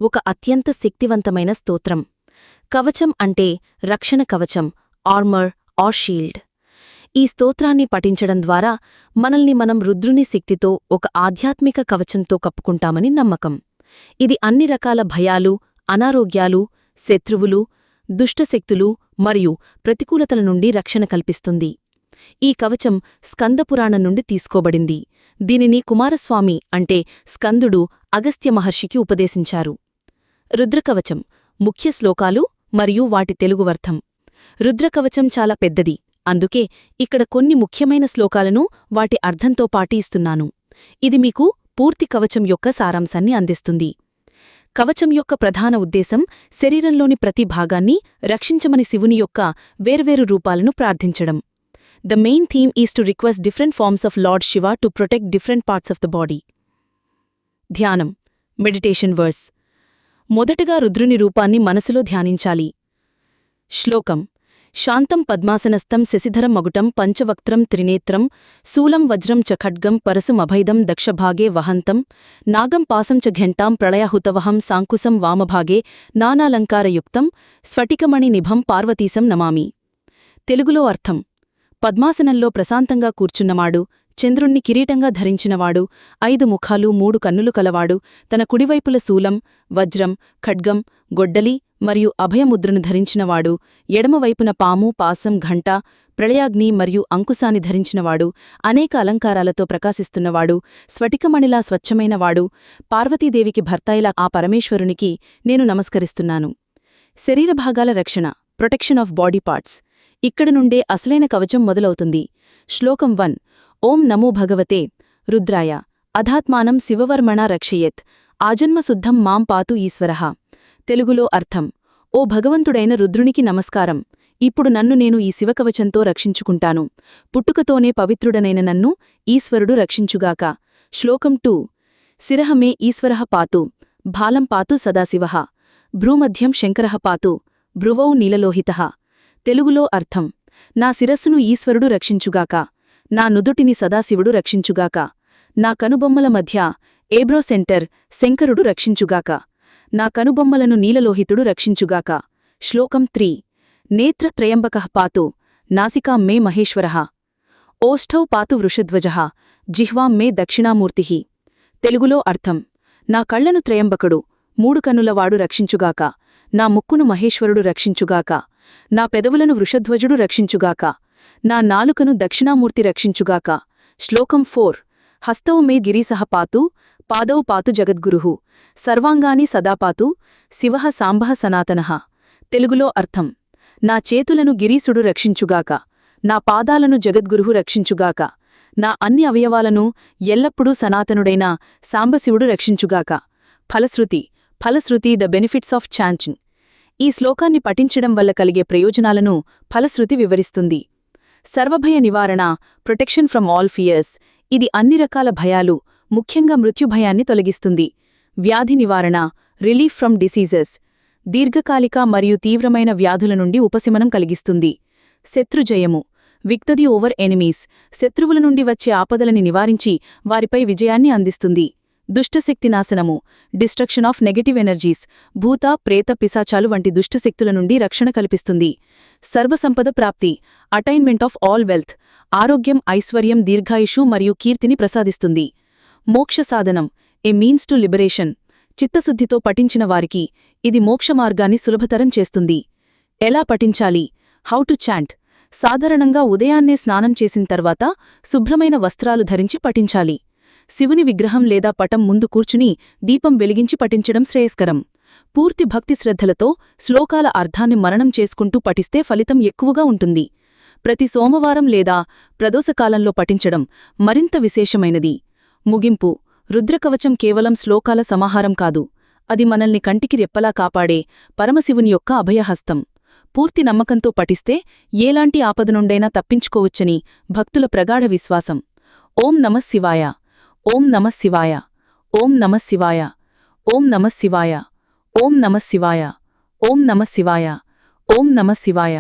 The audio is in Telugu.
ఒక అత్యంత శక్తివంతమైన స్తోత్రం. కవచం అంటే రక్షణ కవచం, ఆర్మర్ ఆర్ షీల్డ్. ఈ స్తోత్రాన్ని పఠించడం ద్వారా మనల్ని మనం రుద్రుని శక్తితో ఒక ఆధ్యాత్మిక కవచంతో కప్పుకుంటామని నమ్మకం. ఇది అన్ని రకాల భయాలు, అనారోగ్యాలు, శత్రువులు, దుష్టశక్తులు మరియు ప్రతికూలతల నుండి రక్షణ కల్పిస్తుంది. ఈ కవచం స్కందపురాణం నుండి తీసుకోబడింది. దీనిని కుమారస్వామి అంటే స్కందుడు అగస్త్య మహర్షికి ఉపదేశించారు. రుద్రకవచం ముఖ్య శ్లోకాలు మరియు వాటి తెలుగువర్థం. రుద్రకవచం చాలా పెద్దది, అందుకే ఇక్కడ కొన్ని ముఖ్యమైన శ్లోకాలను వాటి అర్థంతో పాటు ఇస్తున్నాను. ఇది మీకు పూర్తి కవచం యొక్క సారాంశాన్ని అందిస్తుంది. కవచం యొక్క ప్రధాన ఉద్దేశం శరీరంలోని ప్రతి భాగాన్ని రక్షించమని శివుని యొక్క వేర్వేరు రూపాలను ప్రార్థించడం. The main theme is to request different forms of Lord Shiva to protect different parts of the body. ధ్యానం, మెడిటేషన్ వర్స్. మొదటగా రుద్రుని రూపాన్ని మనసులో ధ్యానించాలి. శ్లోకం: శాంతం పద్మాసనస్థం శశిధరం మగుటం పంచవక్త్రం త్రినేత్రం శూలం వజ్రం చ ఖడ్గం పరశుమభైదం దక్షభాగే వహంతం నాగం పాసం చ ఘంటాం ప్రళయహుతవహం సాంకుశం వామభాగే నానాలంకారయుక్తం స్ఫటికమణి నిభం పార్వతీశం నమామి. తెలుగులో అర్థం: పద్మాసనంలో ప్రశాంతంగా కూర్చున్నవాడు, చంద్రుణ్ణి కిరీటంగా ధరించినవాడు, 5 ముఖాలు 3 కన్నులు కలవాడు, తన కుడివైపుల శూలం, వజ్రం, ఖడ్గం, గొడ్డలి మరియు అభయముద్రను ధరించినవాడు, ఎడమవైపున పాము, పాసం, ఘంట, ప్రళయాగ్ని మరియు అంకుశాన్ని ధరించినవాడు, అనేక అలంకారాలతో ప్రకాశిస్తున్నవాడు, స్ఫటికమణిలా స్వచ్ఛమైనవాడు, పార్వతీదేవికి భర్తాయిలా ఆ పరమేశ్వరునికి నేను నమస్కరిస్తున్నాను. శరీరభాగాల రక్షణ, ప్రొటెక్షన్ ఆఫ్ బాడీ పార్ట్స్. ఇక్కడ నుండే అసలైన కవచం మొదలవుతుంది. శ్లోకం 1: ఓం నమో భగవతే రుద్రాయ అధాత్మానం శివవర్మణ రక్షయేత్ ఆజన్మశుద్ధం మాం పాతు ఈశ్వరః. తెలుగులో అర్థం: ఓ భగవంతుడైన రుద్రునికి నమస్కారం. ఇప్పుడు నన్ను నేను ఈ శివకవచంతో రక్షించుకుంటాను. పుట్టుకతోనే పవిత్రుడనైన నన్ను ఈశ్వరుడు రక్షించుగాక. శ్లోకం 2: శిరః మే ఈశ్వరః పాతు భాలం పాతు సదాశివః భ్రూమధ్యం శంకరః పాతు భ్రువౌ నీలలోహితః. తెలుగులో అర్థం: నా శిరస్సును ఈశ్వరుడు రక్షించుగాక, నా నుదుటిని సదాశివుడు రక్షించుగాక, నా కనుబొమ్మల మధ్య ఏబ్రో సెంటర్ శంకరుడు రక్షించుగాక, నా కనుబొమ్మలను నీలలోహితుడు రక్షించుగాక. శ్లోకం 3: నేత్రత్రయంబకః పాతు నాసికాం మే మహేశ్వరః ఓష్ఠౌ పాతు వృషధ్వజః జిహ్వాం మే దక్షిణామూర్తిః. తెలుగులో అర్థం: నా కళ్లను త్రయంబకుడు 3 కన్నులవాడు రక్షించుగాక, నా ముక్కును మహేశ్వరుడు రక్షించుగాక, నా పెదవులను వృషధ్వజుడు రక్షించుగాక, నా నాలుకను దక్షిణామూర్తి రక్షించుగాక. శ్లోకం 4: హస్తౌ మే గిరీశః పాతు పాదౌ పాతు జగద్గురుః సర్వాంగాని సదాపాతు శివః సాంబః సనాతనః. తెలుగులో అర్థం: నా చేతులను గిరీశుడు రక్షించుగాక, నా పాదాలను జగద్గురువు రక్షించుగాక, నా అన్ని అవయవాలను ఎల్లప్పుడూ సనాతనుడైన Sambasivudu రక్షించుగాక. ఫలశ్రుతి the benefits of chanting. ఈ శ్లోకాన్ని పఠించడం వల్ల కలిగే ప్రయోజనాలను ఫలశ్రుతి వివరిస్తుంది. సర్వభయ నివారణ, ప్రొటెక్షన్ ఫ్రమ్ ఆల్ ఫియర్స్. ఇది అన్ని రకాల భయాలు, ముఖ్యంగా మృత్యుభయాన్ని తొలగిస్తుంది. వ్యాధి నివారణ, రిలీఫ్ ఫ్రమ్ డిసీజెస్. దీర్ఘకాలిక మరియు తీవ్రమైన వ్యాధుల నుండి ఉపశమనం కలిగిస్తుంది. శత్రుజయము, విక్టరీ ఓవర్ ఎనిమీస్. శత్రువుల నుండి వచ్చే ఆపదలని నివారించి వారిపై విజయాన్ని అందిస్తుంది. దుష్టశక్తి నాశనము, డిస్ట్రక్షన్ ఆఫ్ నెగటివ్ ఎనర్జీస్. భూత, ప్రేత, పిశాచాలు వంటి దుష్టశక్తుల నుండి రక్షణ కల్పిస్తుంది. సర్వసంపద ప్రాప్తి, అటైన్మెంట్ ఆఫ్ ఆల్ వెల్త్. ఆరోగ్యం, ఐశ్వర్యం, దీర్ఘాయుషు మరియు కీర్తిని ప్రసాదిస్తుంది. మోక్ష సాధనం, ఏ మీన్స్ టు లిబరేషన్. చిత్తశుద్ధితో పఠించిన వారికి ఇది మోక్ష మార్గాన్ని సులభతరం చేస్తుంది. ఎలా పఠించాలి? How to chant. సాధారణంగా ఉదయాన్నే స్నానం చేసిన తర్వాత శుభ్రమైన వస్త్రాలు ధరించి పఠించాలి. శివుని విగ్రహం లేదా పటం ముందు కూర్చుని దీపం వెలిగించి పఠించడం శ్రేయస్కరం. పూర్తి భక్తి శ్రద్ధలతో శ్లోకాల అర్థాన్ని మననం చేసుకుంటూ పఠిస్తే ఫలితం ఎక్కువగా ఉంటుంది. ప్రతి సోమవారం లేదా ప్రదోషకాలంలో పఠించడం మరింత విశేషమైనది. ముగింపు: రుద్రకవచం కేవలం శ్లోకాల సమాహారం కాదు, అది మనల్ని కంటికి రెప్పలా కాపాడే పరమశివుని యొక్క అభయహస్తం. పూర్తి నమ్మకంతో పఠిస్తే ఏలాంటి ఆపద నుండైనా తప్పించుకోవచ్చని భక్తుల ప్రగాఢ విశ్వాసం. ఓం నమః శివాయ. ఓం నమః శివాయ. ఓం నమః శివాయ. ఓం నమః శివాయ. ఓం నమః శివాయ. ఓం నమః శివాయ. ఓం నమః శివాయ.